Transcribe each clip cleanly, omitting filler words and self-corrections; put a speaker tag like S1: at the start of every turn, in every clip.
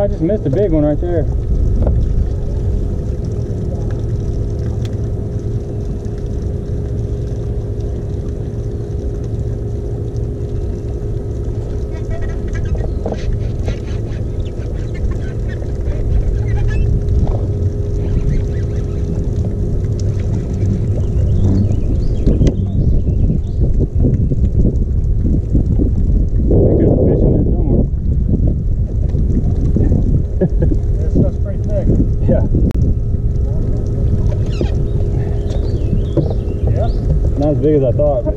S1: I just missed a big one right there.
S2: That stuff's pretty thick.
S1: Yeah.
S2: Yeah.
S1: Not as big as I thought, but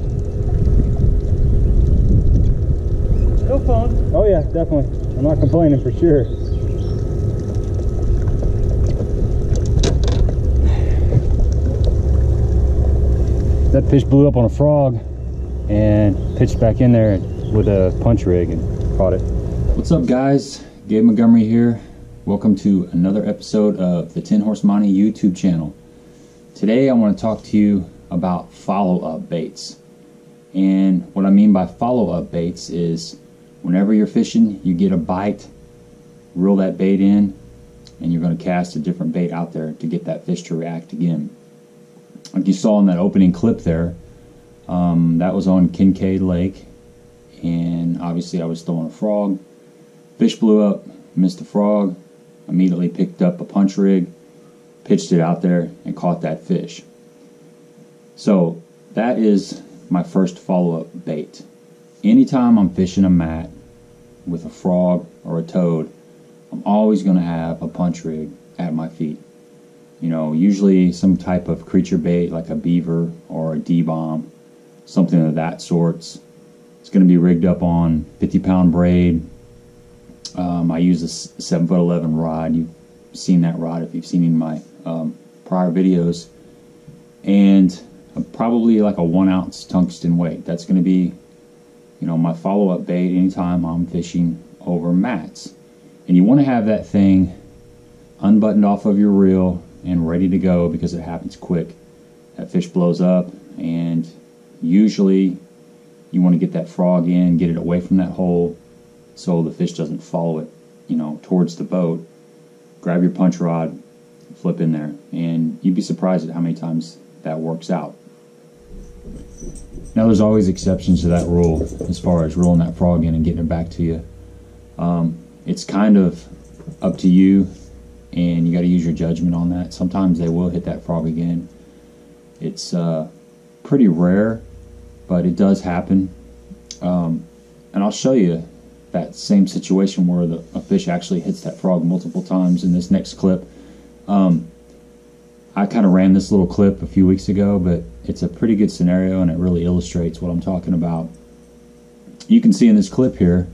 S2: Still fun.
S1: oh yeah, definitely. I'm not complaining for sure. That fish blew up on a frog and pitched back in there with a punch rig and caught it. What's up, guys? Gabe Montgomery here. Welcome to another episode of the 10 Horse Money YouTube channel. Today I want to talk to you about follow-up baits. And what I mean by follow-up baits is whenever you're fishing, you get a bite, reel that bait in, and you're going to cast a different bait out there to get that fish to react again. Like you saw in that opening clip there, that was on Kincaid Lake, and obviously I was throwing a frog. Fish blew up, missed the frog, immediately picked up a punch rig, pitched it out there, and caught that fish. So that is my first follow-up bait. Anytime I'm fishing a mat with a frog or a toad, I'm always going to have a punch rig at my feet. You know, usually some type of creature bait like a beaver or a D-bomb, something of that sort. It's going to be rigged up on 50-pound braid. I use a 7'11" rod. You've seen that rod if you've seen in my prior videos. And probably like a 1 ounce tungsten weight. That's going to be, you know, my follow-up bait anytime I'm fishing over mats. And you want to have that thing unbuttoned off of your reel and ready to go because it happens quick. That fish blows up, and usually you want to get that frog in, get it away from that hole so the fish doesn't follow it, you know, towards the boat. Grab your punch rod, flip in there, and you'd be surprised at how many times that works out. Now there's always exceptions to that rule as far as reeling that frog in and getting it back to you. It's kind of up to you, and you got to use your judgment on that. Sometimes they will hit that frog again. It's pretty rare, but it does happen. And I'll show you that same situation where a fish actually hits that frog multiple times in this next clip. I kind of ran this little clip a few weeks ago, but it's a pretty good scenario and it really illustrates what I'm talking about. You can see in this clip here,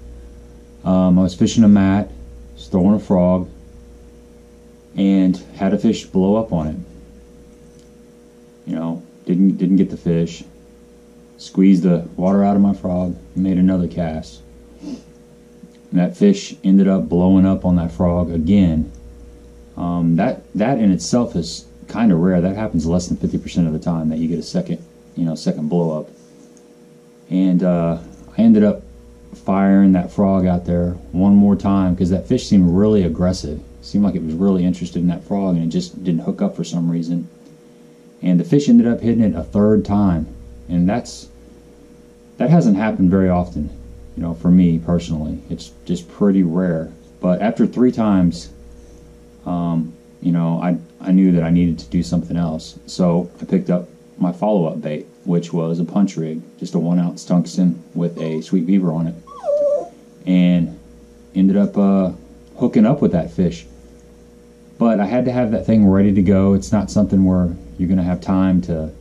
S1: I was fishing a mat, was throwing a frog, and had a fish blow up on it. You know, didn't get the fish. Squeezed the water out of my frog, made another cast. And that fish ended up blowing up on that frog again. That in itself is kind of rare. That happens less than 50% of the time that you get a second blow up. And I ended up firing that frog out there one more time because that fish seemed really aggressive. Seemed like it was really interested in that frog, and it just didn't hook up for some reason. And the fish ended up hitting it a third time, and that hasn't happened very often, you know, for me personally. It's just pretty rare. But after 3 times, you know, I knew that I needed to do something else. So I picked up my follow-up bait, which was a punch rig, just a 1 ounce tungsten with a sweet beaver on it, and ended up hooking up with that fish. But I had to have that thing ready to go. It's not something where you're going to have time to,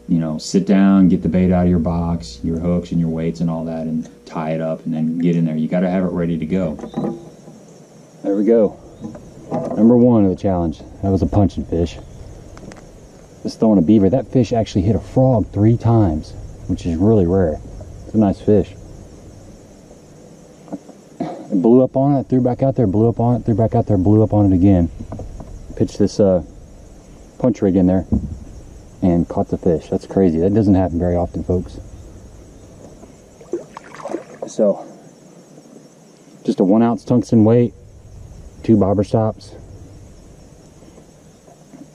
S1: you know, sit down, get the bait out of your box, your hooks and your weights and all that, and tie it up and then get in there. You got to have it ready to go. There we go. Number 1 of the challenge. That was a punching fish. Just throwing a beaver. That fish actually hit a frog 3 times, which is really rare. It's a nice fish. It blew up on it, threw back out there, blew up on it, threw back out there, blew up on it again. Pitched this punch rig in there and caught the fish. That's crazy. That doesn't happen very often, folks. So, just a 1 ounce tungsten weight, 2 bobber stops.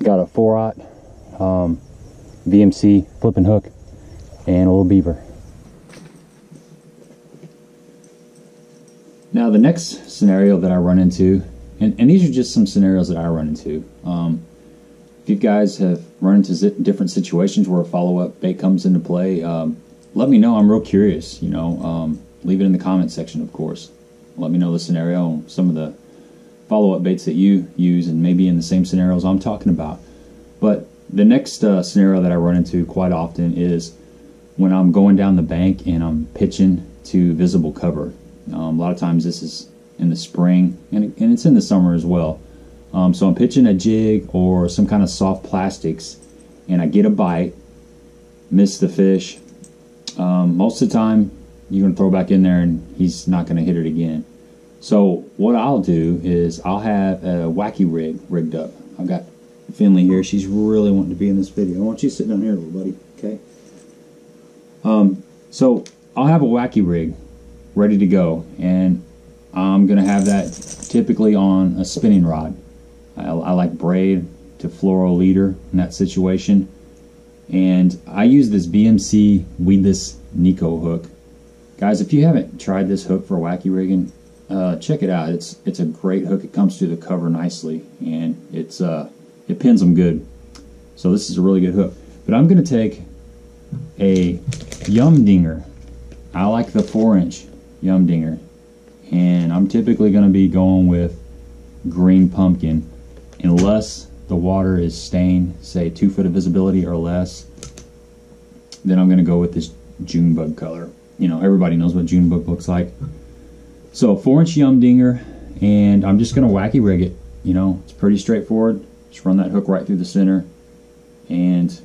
S1: Got a 4/0 VMC flipping hook and a little beaver. Now the next scenario that I run into, and these are just some scenarios that I run into. If you guys have run into different situations where a follow-up bait comes into play, let me know. I'm real curious, you know. Leave it in the comment section, of course. Let me know the scenario and some of the follow-up baits that you use, and maybe in the same scenarios I'm talking about. But the next scenario that I run into quite often is when I'm going down the bank and I'm pitching to visible cover. A lot of times this is in the spring, and it's in the summer as well. So I'm pitching a jig or some kind of soft plastics, and I get a bite, miss the fish. Most of the time you're going to throw back in there and he's not going to hit it again. So what I'll do is I'll have a wacky rig rigged up. I've got Finley here. She's really wanting to be in this video. I want you to sit down here, little buddy. Okay. So I'll have a wacky rig ready to go, and I'm going to have that typically on a spinning rod. I like braid to fluoro leader in that situation. And I use this BMC Weightless Nico hook. Guys, if you haven't tried this hook for wacky rigging, check it out. It's a great hook. It comes through the cover nicely, and it pins them good. So this is a really good hook. But I'm going to take a Yum Dinger. I like the 4-inch Yum Dinger, and I'm typically going to be going with green pumpkin unless the water is stained, say 2 foot of visibility or less. Then I'm going to go with this June bug color. You know, everybody knows what June bug looks like. So 4-inch Yum Dinger, and I'm just going to wacky rig it. You know, it's pretty straightforward. Just run that hook right through the center and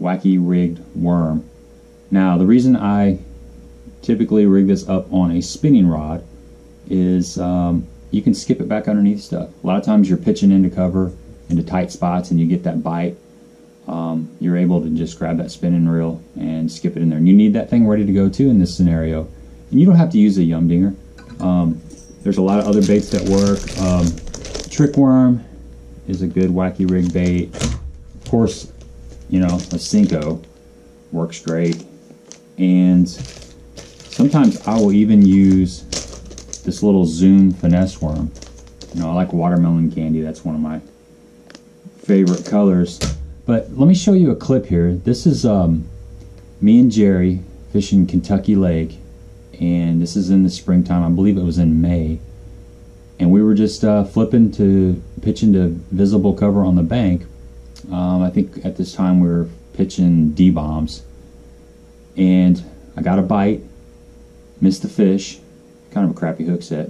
S1: wacky rigged worm. Now the reason I typically rig this up on a spinning rod is you can skip it back underneath stuff. A lot of times you're pitching into cover, into tight spots, and you get that bite. You're able to just grab that spinning reel and skip it in there. And you need that thing ready to go too in this scenario. And you don't have to use a Yum Dinger. There's a lot of other baits that work. Trick worm is a good wacky rig bait. Of course, you know, a Cinco works great. And sometimes I will even use this little Zoom Finesse Worm. You know, I like watermelon candy. That's one of my favorite colors. But let me show you a clip here. This is me and Jerry fishing Kentucky Lake, and this is in the springtime. I believe it was in May, and we were just pitching to visible cover on the bank. I think at this time we were pitching D-bombs, and I got a bite, missed the fish. Kind of a crappy hook set,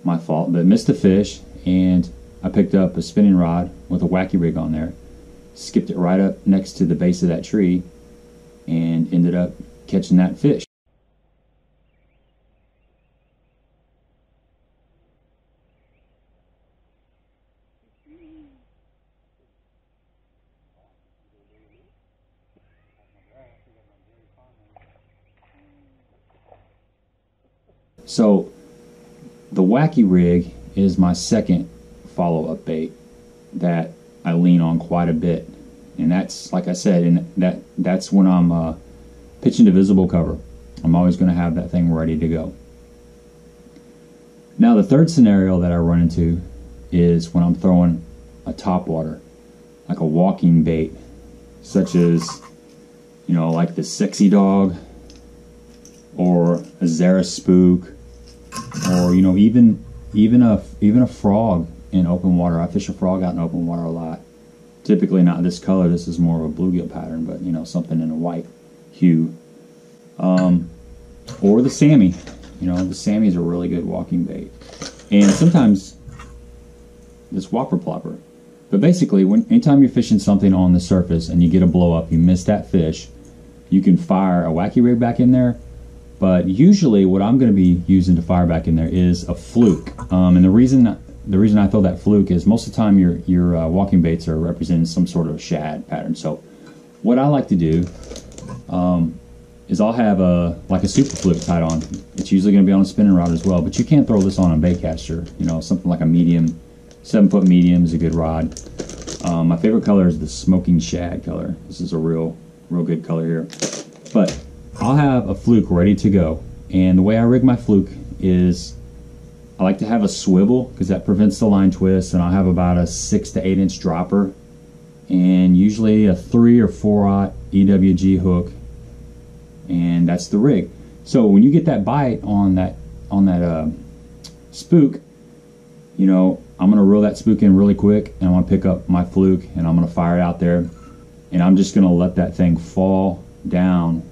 S1: my fault, but missed the fish, and I picked up a spinning rod with a wacky rig on there, skipped it right up next to the base of that tree, and ended up catching that fish. So the wacky rig is my second follow-up bait that I lean on quite a bit, and that's, like I said, and that's when I'm pitching to visible cover. I'm always going to have that thing ready to go. Now the third scenario that I run into is when I'm throwing a topwater, like a walking bait, such as, you know, like the Sexy Dog or a Zara Spook, or, you know, even a frog in open water. I fish a frog out in open water a lot. Typically not this color. This is more of a bluegill pattern, but, you know, something in a white hue. Or the Sammy. You know, the Sammy is a really good walking bait. And sometimes this whopper plopper. But basically, anytime you're fishing something on the surface and you get a blow up, you miss that fish, you can fire a wacky rig back in there. But usually what I'm going to be using to fire back in there is a fluke. And the reason I throw that fluke is most of the time your walking baits are representing some sort of shad pattern. So what I like to do is I'll have like a super fluke tied on. It's usually going to be on a spinning rod as well, but you can't throw this on a bait caster. You know, something like a medium, 7-foot medium is a good rod. My favorite color is the smoking shad color. This is a real good color here. But I'll have a fluke ready to go, and the way I rig my fluke is I like to have a swivel because that prevents the line twist, and I'll have about a 6 to 8 inch dropper, and usually a 3 or 4/0 EWG hook, and that's the rig. So when you get that bite on that spook, you know, I'm gonna reel that spook in really quick, and I'm gonna pick up my fluke and I'm gonna fire it out there, and I'm just gonna let that thing fall down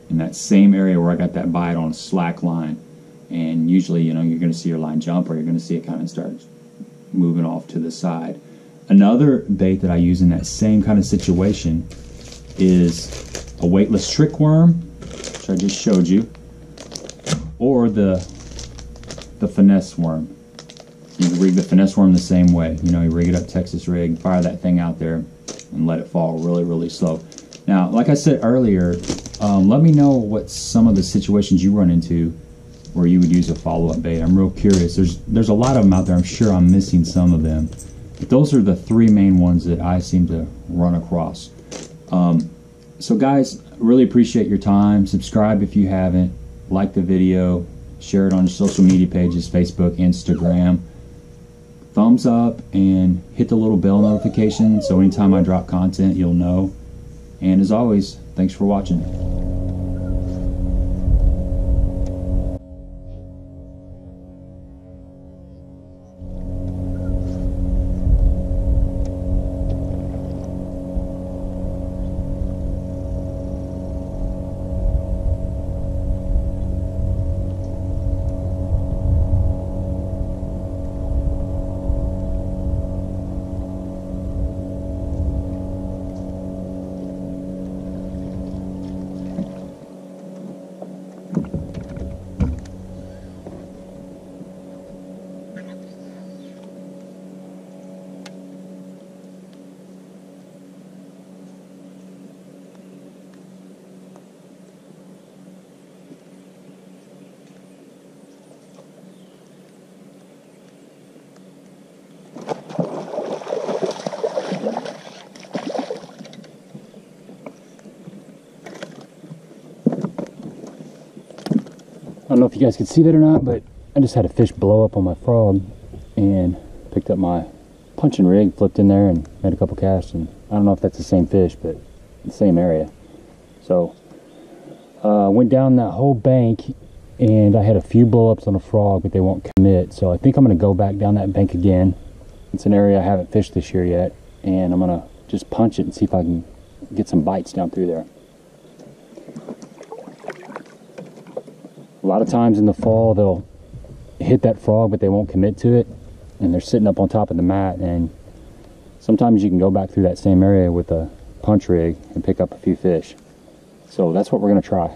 S1: in that same area where I got that bite on a slack line. And usually, you know, you're gonna see your line jump, or you're gonna see it kind of start moving off to the side. Another bait that I use in that same kind of situation is a weightless trick worm, which I just showed you, or the finesse worm. You rig the finesse worm the same way. You know, you rig it up Texas rig, fire that thing out there, and let it fall really slow. Now, like I said earlier, let me know what some of the situations you run into where you would use a follow-up bait. I'm real curious. There's a lot of them out there. I'm sure I'm missing some of them. But those are the 3 main ones that I seem to run across. So guys, really appreciate your time. Subscribe if you haven't. Like the video. Share it on your social media pages, Facebook, Instagram. Thumbs up and hit the little bell notification so anytime I drop content, you'll know. And as always, thanks for watching. I don't know if you guys can see that or not, but I just had a fish blow up on my frog and picked up my punching rig, flipped in there and made a couple casts, and I don't know if that's the same fish, but the same area. So went down that whole bank and I had a few blow ups on a frog, but they won't commit. So I think I'm going to go back down that bank again. It's an area I haven't fished this year yet, and I'm going to just punch it and see if I can get some bites down through there. A lot of times in the fall they'll hit that frog but they won't commit to it, and they're sitting up on top of the mat, and sometimes you can go back through that same area with a punch rig and pick up a few fish. So that's what we're going to try.